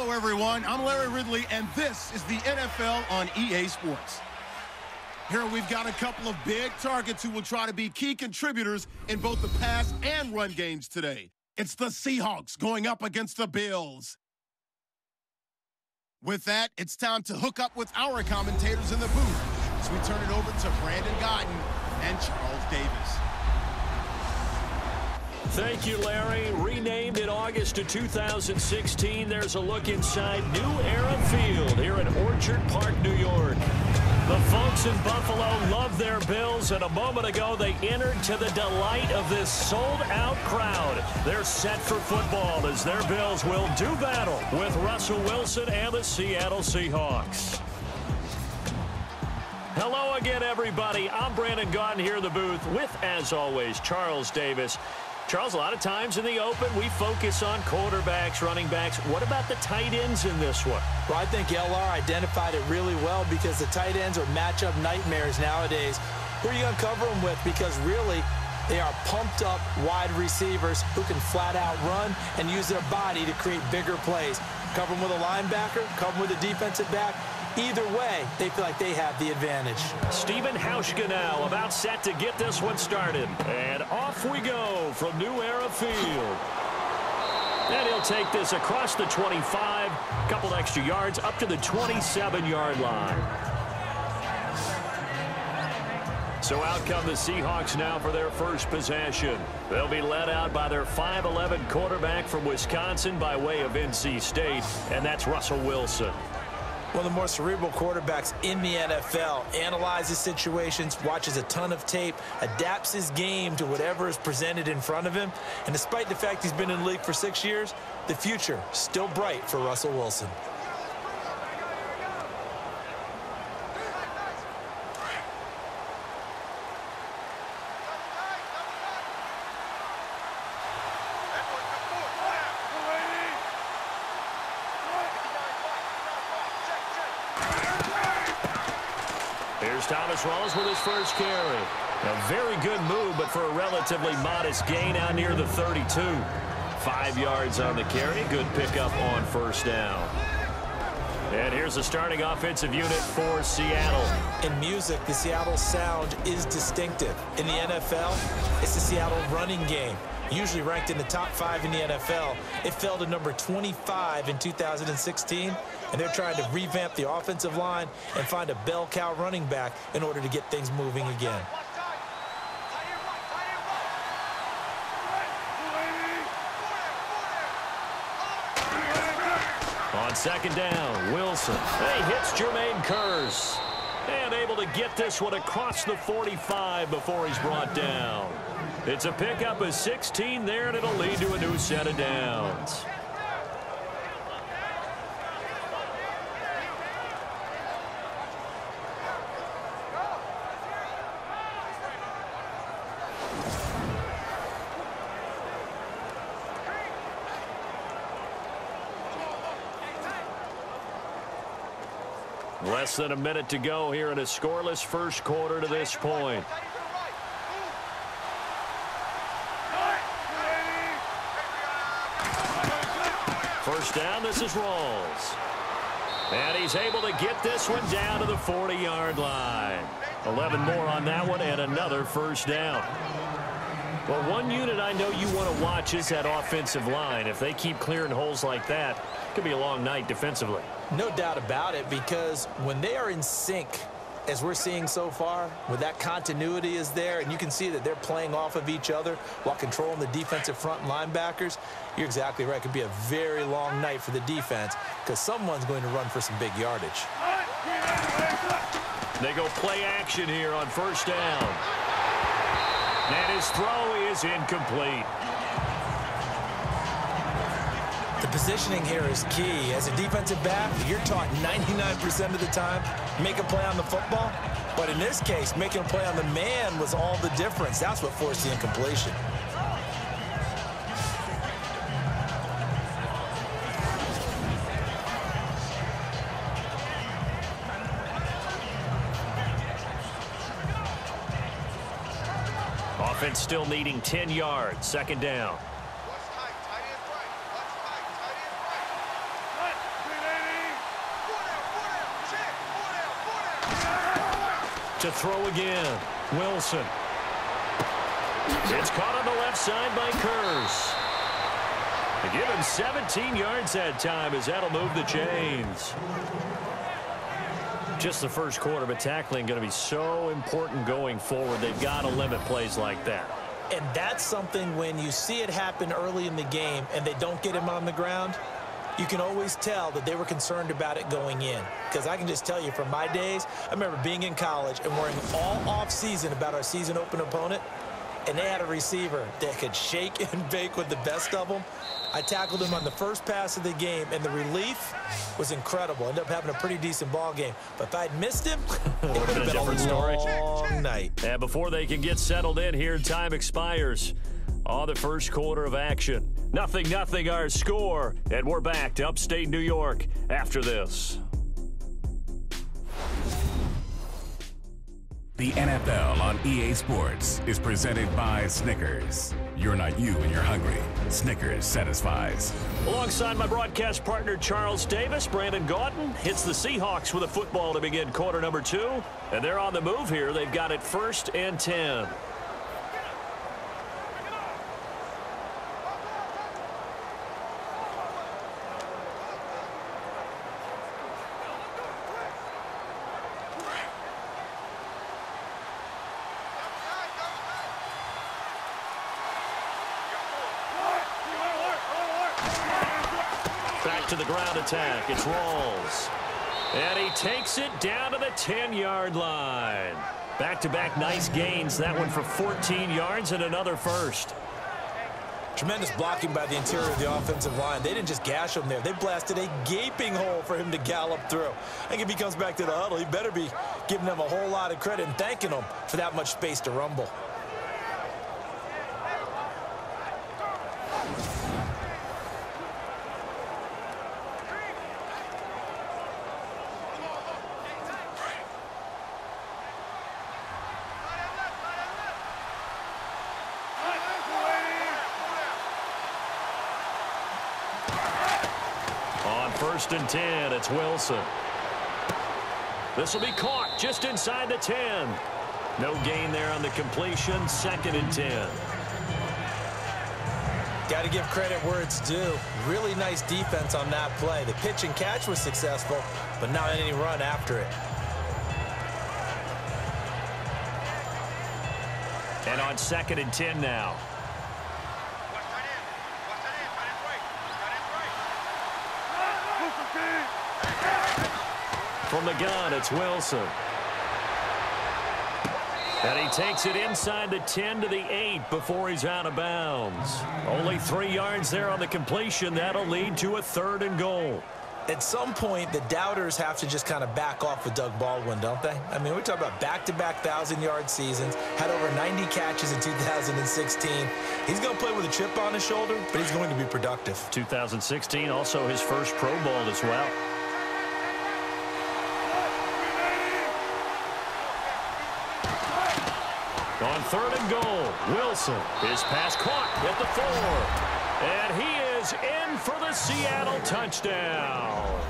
Hello, everyone. I'm Larry Ridley, and this is the NFL on EA Sports. Here we've got a couple of big targets who will try to be key contributors in both the pass and run games today. It's the Seahawks going up against the Bills. With that, it's time to hook up with our commentators in the booth as we turn it over to Brandon Guyton and Charles Davis. Thank you, Larry. Renamed in August of 2016, there's a look inside New Era Field here in Orchard Park, New York. The folks in Buffalo love their Bills, and a moment ago they entered to the delight of this sold-out crowd. They're set for football as their Bills will do battle with Russell Wilson and the Seattle Seahawks. Hello again, everybody. I'm Brandon Guyton here in the booth with, as always, Charles Davis. Charles, a lot of times in the open, we focus on quarterbacks, running backs. What about the tight ends in this one? Well, I think LR identified it really well because the tight ends are matchup nightmares nowadays. Who are you going to cover them with? Because really, they are pumped-up wide receivers who can flat-out run and use their body to create bigger plays. Cover them with a linebacker, cover them with a defensive back. Either way, they feel like they have the advantage. Stephen Hauschka now about set to get this one started. And off we go from New Era Field. And he'll take this across the 25, a couple extra yards up to the 27-yard line. So out come the Seahawks now for their first possession. They'll be led out by their 5'11 quarterback from Wisconsin by way of NC State, and that's Russell Wilson. One of the more cerebral quarterbacks in the NFL, analyzes situations, watches a ton of tape, adapts his game to whatever is presented in front of him. And despite the fact he's been in the league for 6 years, the future still bright for Russell Wilson. Here's Thomas Rawls with his first carry. A very good move, but for a relatively modest gain out near the 32. 5 yards on the carry. Good pickup on first down. And here's the starting offensive unit for Seattle. In music, the Seattle sound is distinctive. In the NFL, it's the Seattle running game. Usually ranked in the top 5 in the NFL. It fell to number 25 in 2016, and they're trying to revamp the offensive line and find a bell cow running back in order to get things moving again. On second down, Wilson. He hits Jermaine Kearse. And able to get this one across the 45 before he's brought down. It's a pickup of 16 there, and it'll lead to a new set of downs. Less than a minute to go here in a scoreless first quarter to this point. First down, this is Rawls. And he's able to get this one down to the 40-yard line. 11 more on that one and another first down. Well, one unit I know you want to watch is that offensive line. If they keep clearing holes like that, it could be a long night defensively. No doubt about it, because when they are in sync, as we're seeing so far, when that continuity is there, and you can see that they're playing off of each other while controlling the defensive front linebackers, you're exactly right. It could be a very long night for the defense because someone's going to run for some big yardage. They go play action here on first down. And his throw is incomplete. The positioning here is key. As a defensive back, you're taught 99% of the time, make a play on the football. But in this case, making a play on the man was all the difference. That's what forced the incompletion. Offense still needing 10 yards. Second down. To throw again. Wilson. It's caught on the left side by Kurz. They give him 17 yards that time as that'll move the chains. Just the first quarter, but tackling going to be so important going forward. They've got to limit plays like that. And that's something when you see it happen early in the game and they don't get him on the ground, you can always tell that they were concerned about it going in. Because I can just tell you from my days, I remember being in college and worrying all off-season about our season open opponent, and they had a receiver that could shake and bake with the best of them. I tackled him on the first pass of the game, and the relief was incredible. Ended up having a pretty decent ball game. But if I'd missed him, it would have been a long night. And before they can get settled in here, time expires on the first quarter of action. 0-0 our score, and we're back to upstate New York after this. The NFL on EA Sports is presented by Snickers. You're not you when you're hungry. Snickers satisfies. Alongside my broadcast partner, Charles Davis, Brandon Gaudin hits the Seahawks with a football to begin quarter number 2. And they're on the move here. They've got it 1st and 10. To the ground attack. It's Rawls. And he takes it down to the 10-yard line. Back-to-back nice gains. That one for 14 yards and another first. Tremendous blocking by the interior of the offensive line. They didn't just gash him there. They blasted a gaping hole for him to gallop through. I think if he comes back to the huddle, he better be giving them a whole lot of credit and thanking them for that much space to rumble. On 1st and 10, it's Wilson. This will be caught just inside the 10. No gain there on the completion. 2nd and 10. Got to give credit where it's due. Really nice defense on that play. The pitch and catch was successful, but not any run after it. And on 2nd and 10 now. From the gun, it's Wilson. And he takes it inside the 10 to the 8 before he's out of bounds. Only 3 yards there on the completion. That'll lead to a 3rd and goal. At some point, the doubters have to just kind of back off with Doug Baldwin, don't they? I mean, we're talking about back-to-back 1,000-yard seasons, had over 90 catches in 2016. He's going to play with a chip on his shoulder, but he's going to be productive. 2016, also his first Pro Bowl as well. On 3rd and goal, Wilson. His pass caught at the 4. And he is in for the Seattle touchdown.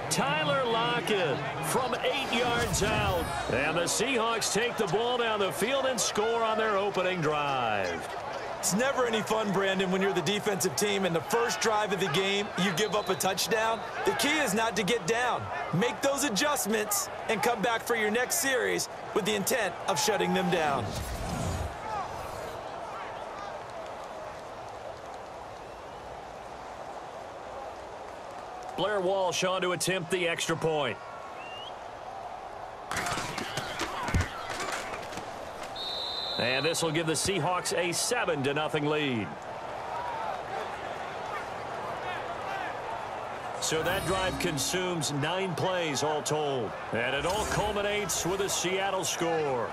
Tyler Lockett from 8 yards out. And the Seahawks take the ball down the field and score on their opening drive. It's never any fun, Brandon, when you're the defensive team and the first drive of the game, you give up a touchdown. The key is not to get down. Make those adjustments and come back for your next series with the intent of shutting them down. Blair Walsh on to attempt the extra point. And this will give the Seahawks a 7-0 lead. So that drive consumes 9 plays all told. And it all culminates with a Seattle score.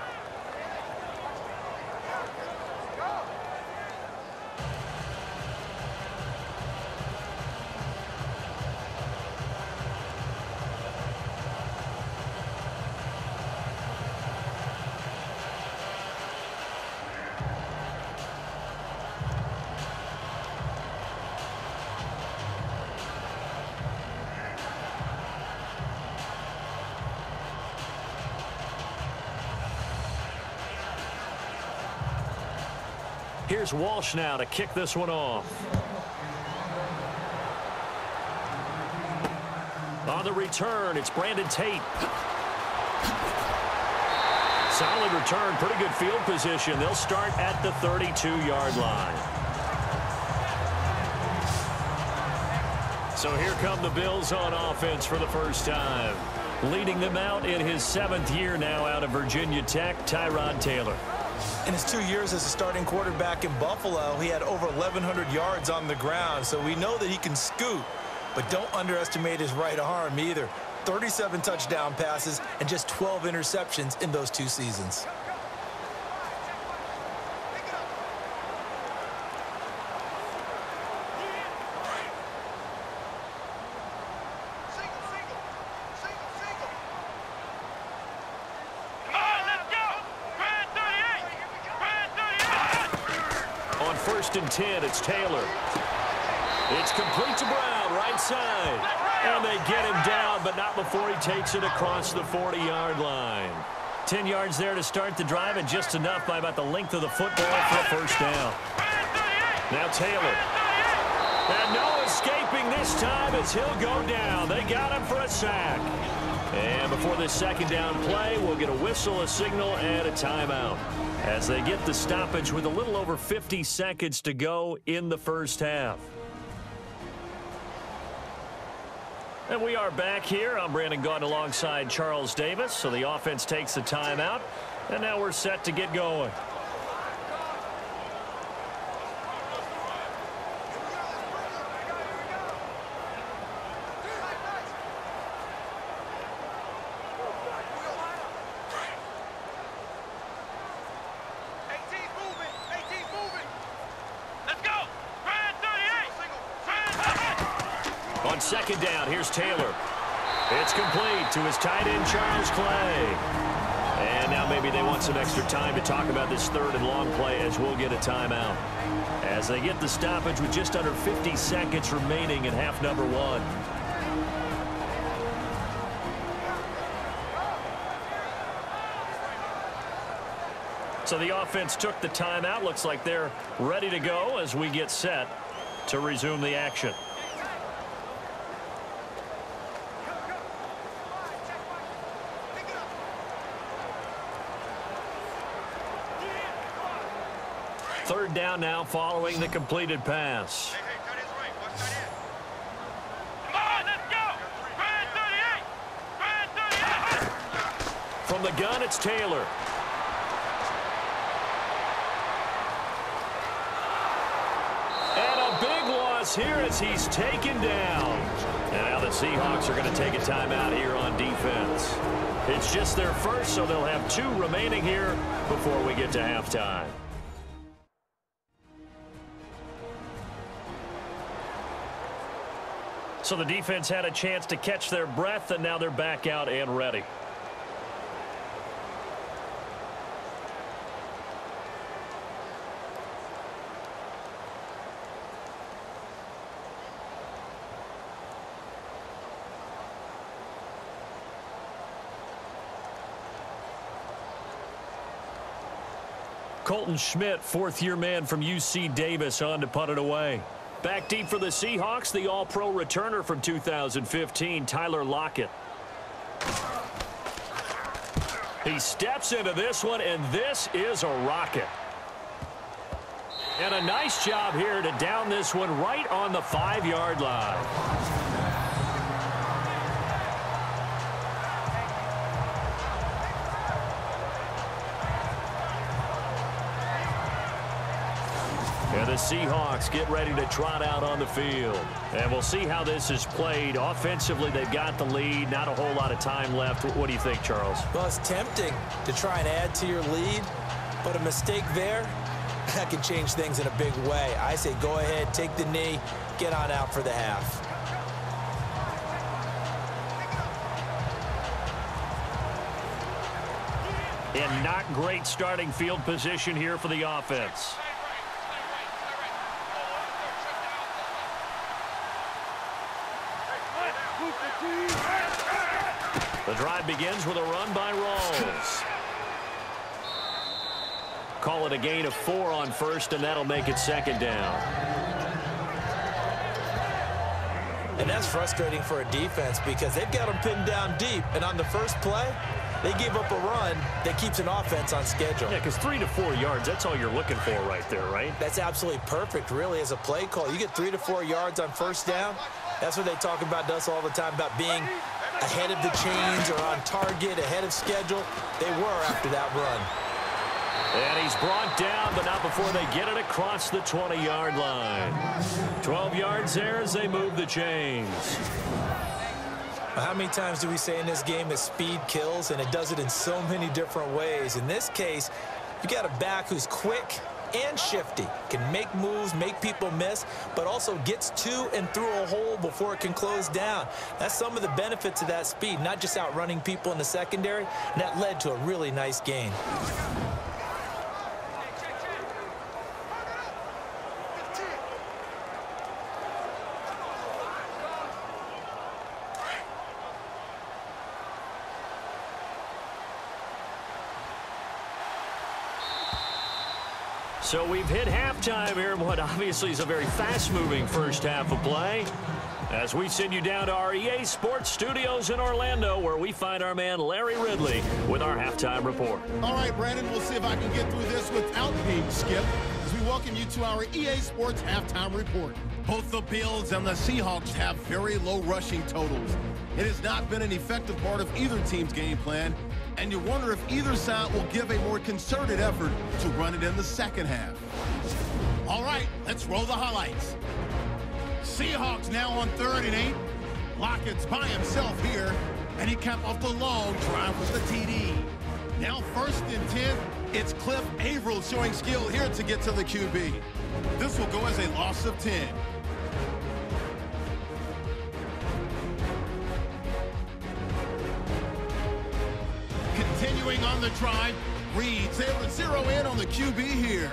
Here's Walsh now to kick this one off. On the return, it's Brandon Tate. Solid return, pretty good field position. They'll start at the 32-yard line. So here come the Bills on offense for the first time. Leading them out in his 7th year now out of Virginia Tech, Tyrod Taylor. In his 2 years as a starting quarterback in Buffalo, he had over 1,100 yards on the ground, so we know that he can scoot. But don't underestimate his right arm either. 37 touchdown passes and just 12 interceptions in those 2 seasons. On 1st and 10, it's Taylor. It's complete to Brown, right side. And they get him down, but not before he takes it across the 40-yard line. 10 yards there to start the drive, and just enough by about the length of the football for a first down. Now Taylor. And no escaping this time as he'll go down. They got him for a sack. And before this second down play, we'll get a whistle, a signal, and a timeout as they get the stoppage with a little over 50 seconds to go in the first half. And we are back here. I'm Brandon Gaudin alongside Charles Davis. So the offense takes the timeout, and now we're set to get going. On second down, here's Taylor. It's complete to his tight end, Charles Clay. And now maybe they want some extra time to talk about this 3rd and long play as we'll get a timeout. As they get the stoppage with just under 50 seconds remaining in half number 1. So the offense took the timeout. Looks like they're ready to go as we get set to resume the action. Third down now following the completed pass. Come on, let's go! Brand 38! From the gun, it's Taylor. And a big loss here as he's taken down. And now the Seahawks are going to take a timeout here on defense. It's just their first, so they'll have 2 remaining here before we get to halftime. So the defense had a chance to catch their breath, and now they're back out and ready. Colton Schmidt, 4th-year man from UC Davis, on to punt it away. Back deep for the Seahawks, the All-Pro returner from 2015, Tyler Lockett. He steps into this one, and this is a rocket. And a nice job here to down this one right on the 5-yard line. And the Seahawks get ready to trot out on the field. And we'll see how this is played. Offensively, they've got the lead. Not a whole lot of time left. What do you think, Charles? Well, it's tempting to try and add to your lead, but a mistake there, that can change things in a big way. I say go ahead, take the knee, get on out for the half. And not great starting field position here for the offense. The drive begins with a run by Rawls. Call it a gain of 4 on first, and that'll make it second down. And that's frustrating for a defense because they've got them pinned down deep. And on the first play, they give up a run that keeps an offense on schedule. Yeah, because 3 to 4 yards, that's all you're looking for right there, right? That's absolutely perfect, really, as a play call. You get 3 to 4 yards on first down. That's what they talk about to us all the time, about being ahead of the chains or on target, ahead of schedule. They were after that run. And he's brought down, but not before they get it across the 20-yard line. 12 yards there as they move the chains. How many times do we say in this game that speed kills, and it does it in so many different ways? In this case, you got a back who's quick and shifty, can make moves, make people miss, but also gets to and through a hole before it can close down. That's some of the benefits of that speed, not just outrunning people in the secondary, and that led to a really nice gain. So we've hit halftime here in what obviously is a very fast-moving first half of play. As we send you down to our EA Sports Studios in Orlando, where we find our man Larry Ridley with our halftime report. All right, Brandon, we'll see if I can get through this without being skipped as we welcome you to our EA Sports halftime report. Both the Bills and the Seahawks have very low rushing totals. It has not been an effective part of either team's game plan, and you wonder if either side will give a more concerted effort to run it in the second half. All right, let's roll the highlights. Seahawks now on 3rd and 8. Lockett's by himself here, and he capped off the long drive with the TD. Now 1st and 10. It's Cliff Averill showing skill here to get to the QB. This will go as a loss of 10. Continuing on the drive, Reed's able to zero in on the QB here.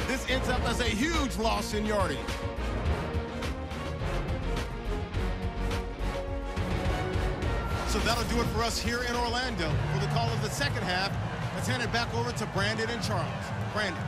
This ends up as a huge loss in yardage. So that'll do it for us here in Orlando. For the call of the second half, let's hand it back over to Brandon and Charles. Brandon.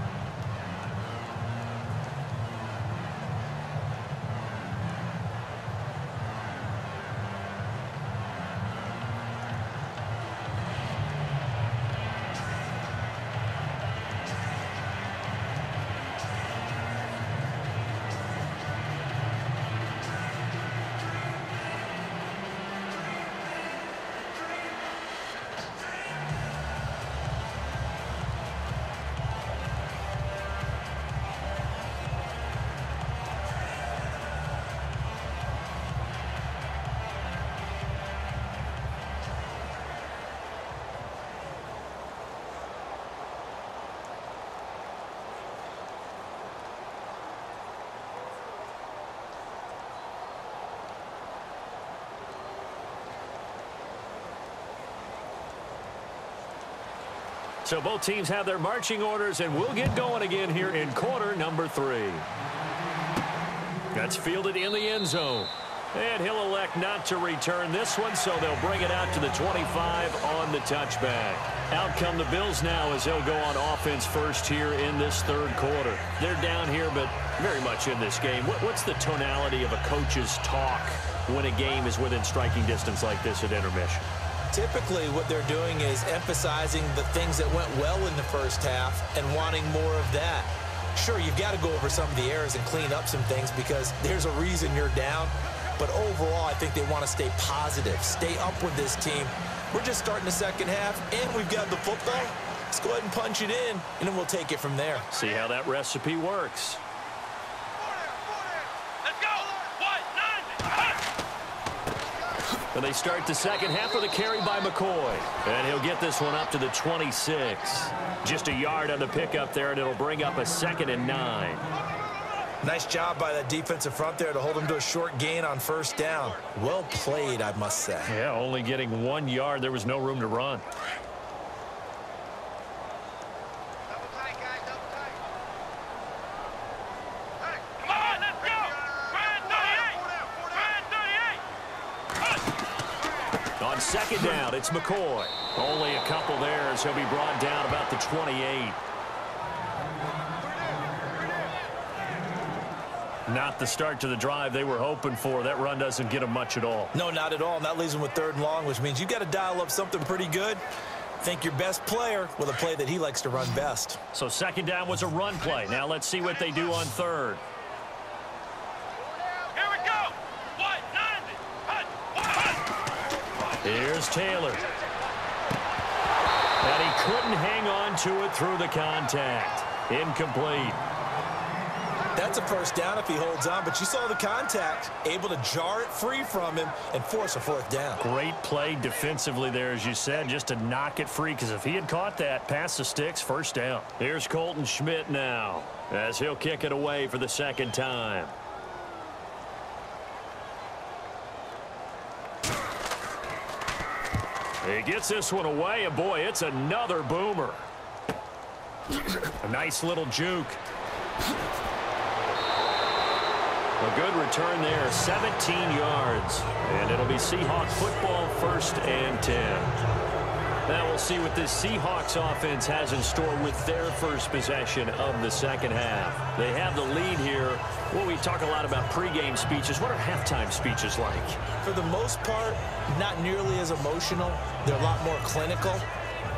So both teams have their marching orders, and we'll get going again here in quarter number 3. That's fielded in the end zone. And he'll elect not to return this one, so they'll bring it out to the 25 on the touchback. Out come the Bills now as they'll go on offense first here in this 3rd quarter. They're down here, but very much in this game. What's the tonality of a coach's talk when a game is within striking distance like this at intermission? Typically, what they're doing is emphasizing the things that went well in the first half and wanting more of that. Sure, you've got to go over some of the errors and clean up some things because there's a reason you're down. But overall, I think they want to stay positive, stay up with this team. We're just starting the second half, and we've got the football. Let's go ahead and punch it in, and then we'll take it from there. See how that recipe works. And they start the second half with a carry by McCoy. And he'll get this one up to the 26. Just a yard on the pickup there, and it'll bring up a 2nd and 9. Nice job by that defensive front there to hold him to a short gain on first down. Well played, I must say. Yeah, only getting 1 yard. There was no room to run. On 2nd down, it's McCoy. Only a couple there as he'll be brought down about the 28. Not the start to the drive they were hoping for. That run doesn't get them much at all. No, not at all. And that leaves them with 3rd and long, which means you got to dial up something pretty good. Think your best player with a play that he likes to run best. So 2nd down was a run play. Now let's see what they do on 3rd. Here we go. 190. Here's Taylor. And he couldn't hang on to it through the contact. Incomplete. That's a 1st down if he holds on, but you saw the contact, able to jar it free from him and force a 4th down. Great play defensively there, as you said, just to knock it free, because if he had caught that, past the sticks, 1st down. Here's Colton Schmidt now, as he'll kick it away for the 2nd time. He gets this one away, and boy, it's another boomer. A nice little juke. A good return there, 17 yards. And it'll be Seahawks football, 1st and 10. Now we'll see what this Seahawks offense has in store with their first possession of the 2nd half. They have the lead here. Well, we talk a lot about pregame speeches. What are halftime speeches like? For the most part, not nearly as emotional. They're a lot more clinical.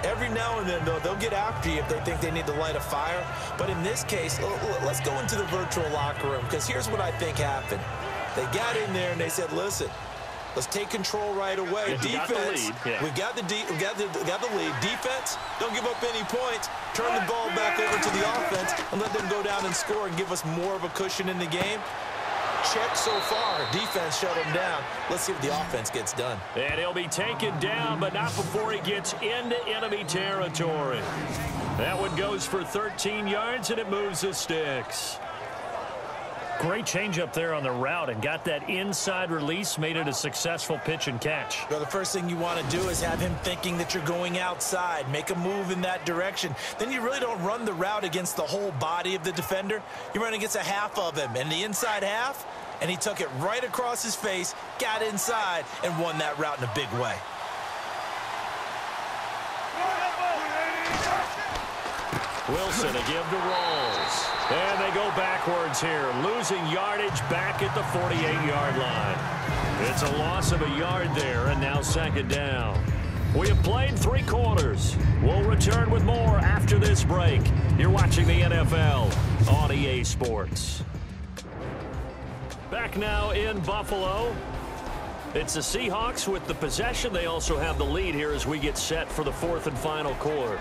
Every now and then, though, they'll get after you if they think they need to light a fire. But in this case, let's go into the virtual locker room, because here's what I think happened. They got in there and they said, listen, let's take control right away. Defense, we got the lead. Defense, don't give up any points. Turn the ball back over to the offense and let them go down and score and give us more of a cushion in the game. Check so far. Defense shut him down. Let's see what the offense gets done. And he'll be taken down, but not before he gets into enemy territory. That one goes for 13 yards, and it moves the sticks. Great change up there on the route and got that inside release, made it a successful pitch and catch. Well, the first thing you want to do is have him thinking that you're going outside, make a move in that direction. Then you really don't run the route against the whole body of the defender. You run against a half of him, and the inside half, and he took it right across his face, got inside, and won that route in a big way. Wilson a give to Rolls. And they go backwards here, losing yardage back at the 48-yard line. It's a loss of a yard there, and now 2nd down. We have played 3 quarters. We'll return with more after this break. You're watching the NFL on EA Sports. Back now in Buffalo. It's the Seahawks with the possession. They also have the lead here as we get set for the 4th and final quarter.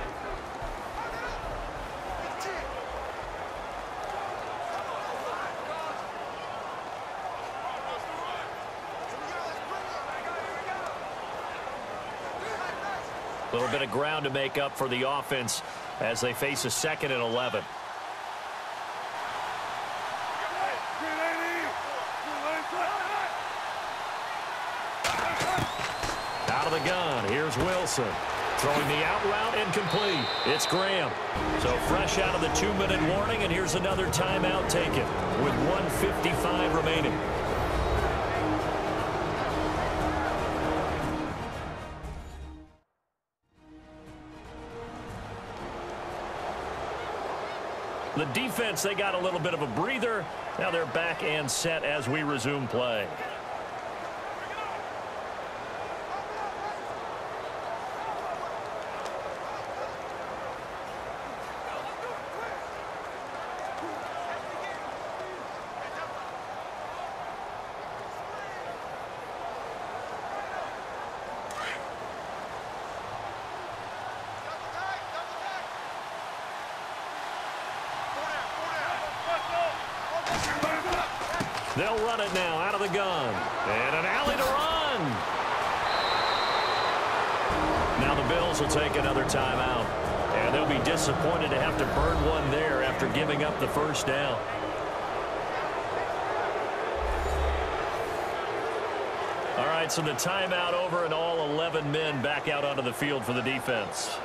A little bit of ground to make up for the offense as they face a 2nd and 11. Out of the gun, here's Wilson. Throwing the out route, incomplete. It's Graham. So fresh out of the 2-minute warning, and here's another timeout taken with 1:55 remaining. The defense, they got a little bit of a breather. Now they're back and set as we resume play. They'll run it now out of the gun. And an alley to run. Now the Bills will take another timeout. And they'll be disappointed to have to burn one there after giving up the 1st down. All right, so the timeout over and all 11 men back out onto the field for the defense.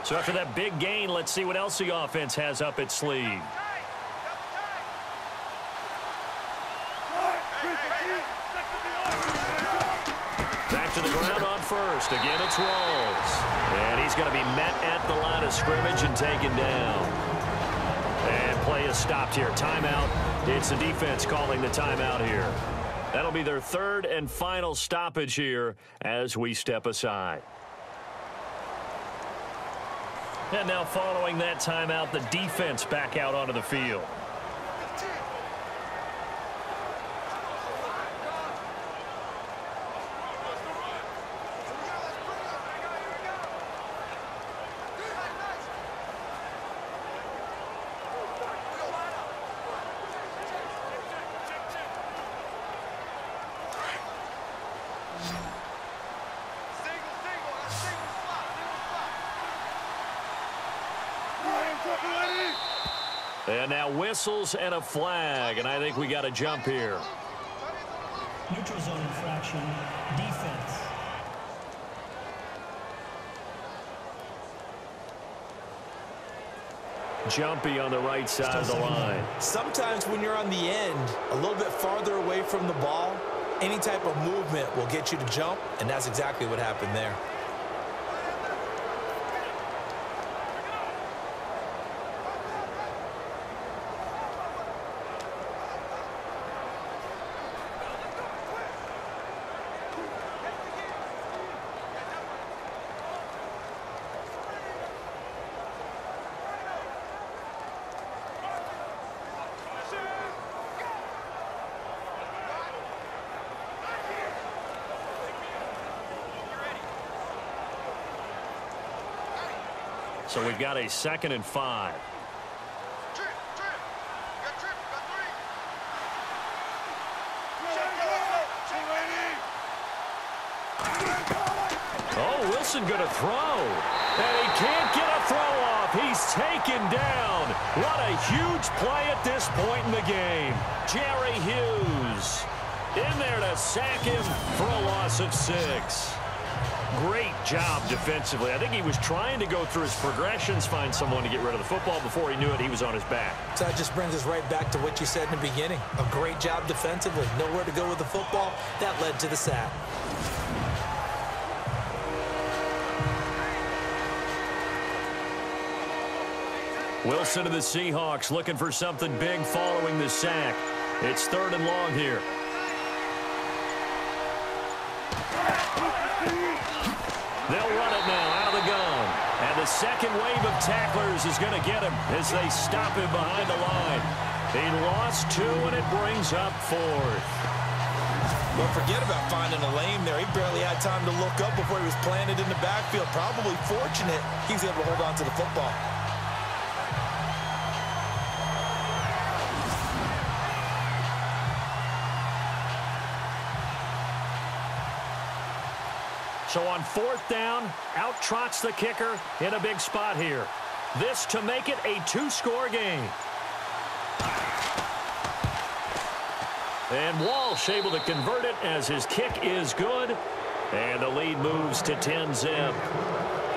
So after that big gain, let's see what else the offense has up its sleeve. Back to the ground on first. Again, it's Rawls. And he's going to be met at the line of scrimmage and taken down. And play is stopped here. Timeout. It's the defense calling the timeout here. That'll be their third and final stoppage here as we step aside. And now following that timeout, the defense back out onto the field. And now whistles and a flag, and I think we got a jump here. Neutral zone infraction, defense. Jumpy on the right side of the line. Sometimes when you're on the end, a little bit farther away from the ball, any type of movement will get you to jump, and that's exactly what happened there. So we've got a 2nd and 5. Oh, Wilson going to throw. And he can't get a throw off. He's taken down. What a huge play at this point in the game. Jerry Hughes in there to sack him for a loss of 6. Great job defensively. I think he was trying to go through his progressions, find someone to get rid of the football. Before he knew it, he was on his back. So that just brings us right back to what you said in the beginning. A great job defensively. Nowhere to go with the football. That led to the sack. Wilson of the Seahawks looking for something big following the sack. It's 3rd and long here. They'll run it now out of the gun. And the second wave of tacklers is going to get him as they stop him behind the line. He lost 2, and it brings up 4th. Well, forget about finding a lane there. He barely had time to look up before he was planted in the backfield. Probably fortunate he's able to hold on to the football. So on 4th down, out trots the kicker in a big spot here. This to make it a 2-score game. And Walsh able to convert it as his kick is good. And the lead moves to 10-zip.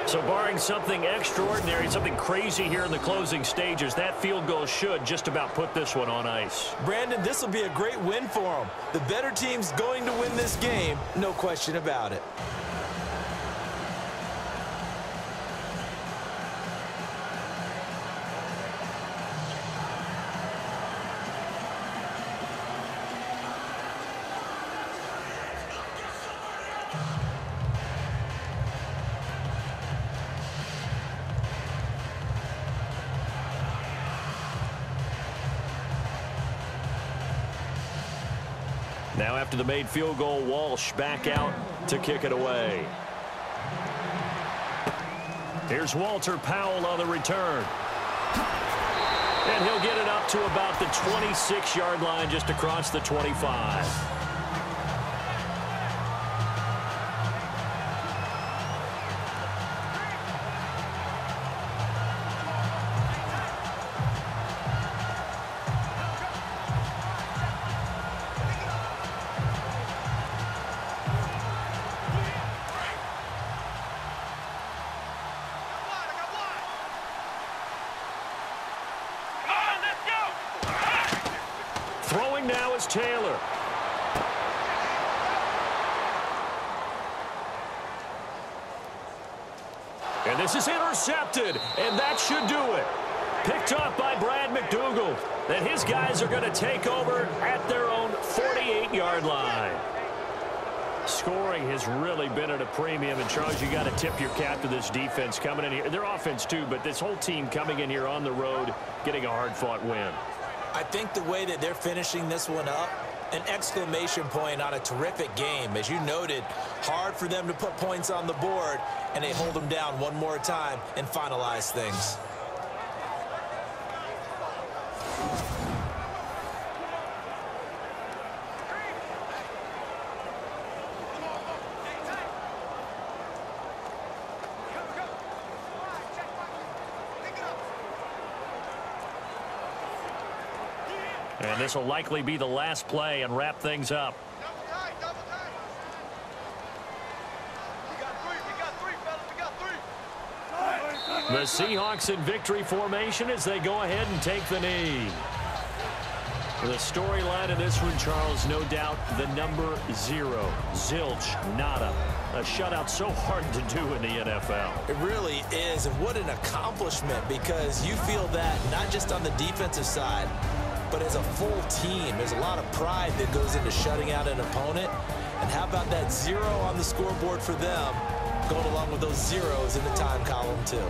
So barring something extraordinary, something crazy here in the closing stages, that field goal should just about put this one on ice. Brandon, this will be a great win for them. The better team's going to win this game, no question about it. Now after the made field goal, Walsh back out to kick it away. Here's Walter Powell on the return. And he'll get it up to about the 26-yard line, just across the 25. Taylor. And this is intercepted, and that should do it. Picked off by Brad McDougal. And his guys are going to take over at their own 48-yard line. Scoring has really been at a premium. And, Charles, you got to tip your cap to this defense coming in here. Their offense, too, but this whole team coming in here on the road, getting a hard-fought win. I think the way that they're finishing this one up, an exclamation point on a terrific game. As you noted, hard for them to put points on the board, and they hold them down one more time and finalize things. And this will likely be the last play and wrap things up. The Seahawks in victory formation as they go ahead and take the knee. The storyline of this one, Charles, no doubt the number 0. Zilch, nada. A shutout so hard to do in the NFL. It really is, and what an accomplishment, because you feel that not just on the defensive side, but as a full team. There's a lot of pride that goes into shutting out an opponent. And how about that 0 on the scoreboard for them, going along with those zeros in the time column, too.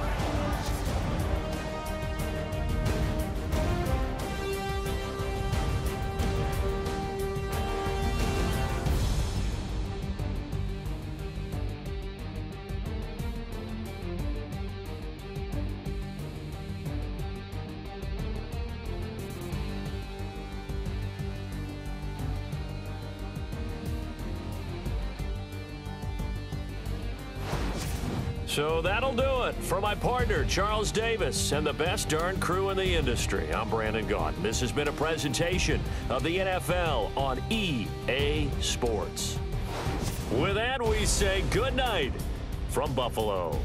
So that'll do it. For my partner, Charles Davis, and the best darn crew in the industry, I'm Brandon Gaudin. This has been a presentation of the NFL on EA Sports. With that, we say good night from Buffalo.